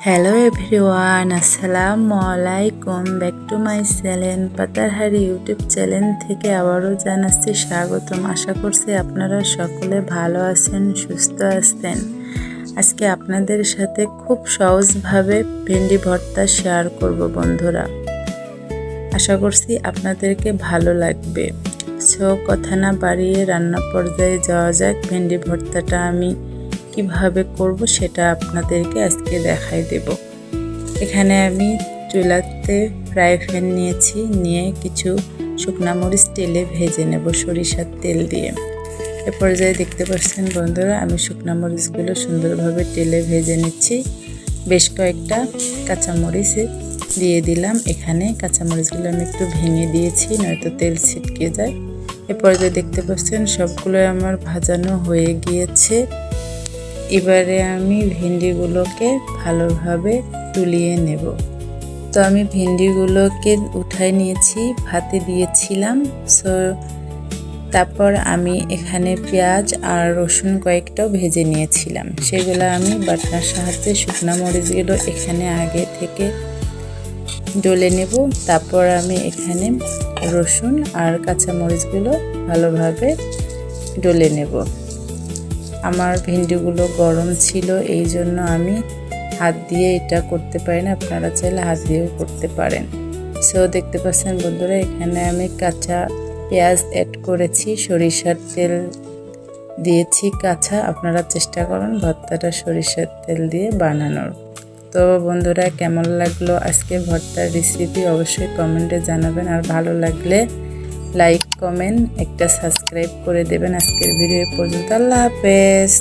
Hello everyone, আসসালামু আলাইকুম। Back to my channel Patarhari YouTube channel থেকে আবারও জানাচ্ছি স্বাগতম। আশা করছি আপনারা সকলে ভালো আছেন, সুস্থ আছেন। আজকে আপনাদের সাথে খুব সহজভাবে ভেন্ডি ভর্তা শেয়ার করব বন্ধুরা। আশা করছি আপনাদেরকে ভালো লাগবে। সো কথা না বাড়িয়ে রান্না পর্যায়ে যাওয়া যাক। ভেন্ডি ভর্তাটা আমি কিভাবে করব সেটা আপনাদেরকে আজকে দেখাই দেব। এখানে আমি চুলাতে ফ্রাই প্যান নিয়েছি, নিয়ে কিছু শুকনা মরিচ তেলে ভেজে নেব সরিষার তেল দিয়ে। এ পর্যায়ে দেখতে পাচ্ছেন বন্ধুরা, আমি শুকনা মরিচগুলো সুন্দরভাবে তেলে ভেজে নিচ্ছি। বেশ কয়েকটা কাঁচামরিচ দিয়ে দিলাম। এখানে কাঁচামরিচগুলো আমি একটু ভেঙে দিয়েছি, নয়তো তেল ছিটকে যায়। এ পর্যায়ে দেখতে পাচ্ছেন সবগুলো আমার ভাজানো হয়ে গিয়েছে। এবারে আমি ভেন্ডিগুলোকে ভালোভাবে তুলিয়ে নেব। তো আমি ভেন্ডিগুলোকে উঠাই নিয়েছি, ভাতে দিয়েছিলাম। সো তারপর আমি এখানে পেঁয়াজ আর রসুন কয়েকটাও ভেজে নিয়েছিলাম। সেগুলো আমি বাটনার সাহায্যে শুকনো মরিচগুলো এখানে আগে থেকে ডলে নেব। তারপর আমি এখানে রসুন আর কাঁচা মরিচগুলো ভালোভাবে ডলে নেব। আমার ভেন্ডিগুলো গরম ছিল, এই জন্য আমি হাত দিয়ে এটা করতে পারি না, আপনারা চাইলে হাত দিয়েও করতে পারেন। সো দেখতে পাচ্ছেন বন্ধুরা, এখানে আমি কাঁচা পেঁয়াজ অ্যাড করেছি, সরিষার তেল দিয়েছি কাঁচা। আপনারা চেষ্টা করুন ভর্তাটা সরিষার তেল দিয়ে বানানোর। তো বন্ধুরা, কেমন লাগলো আজকের ভর্তার রেসিপি অবশ্যই কমেন্টে জানাবেন, আর ভালো লাগলে লাইক কমেন্ট একটা সাবস্ক্রাইব করে দেবেন। আজকের ভিডিও পর্যন্ত, আল্লাহ হাফেজ।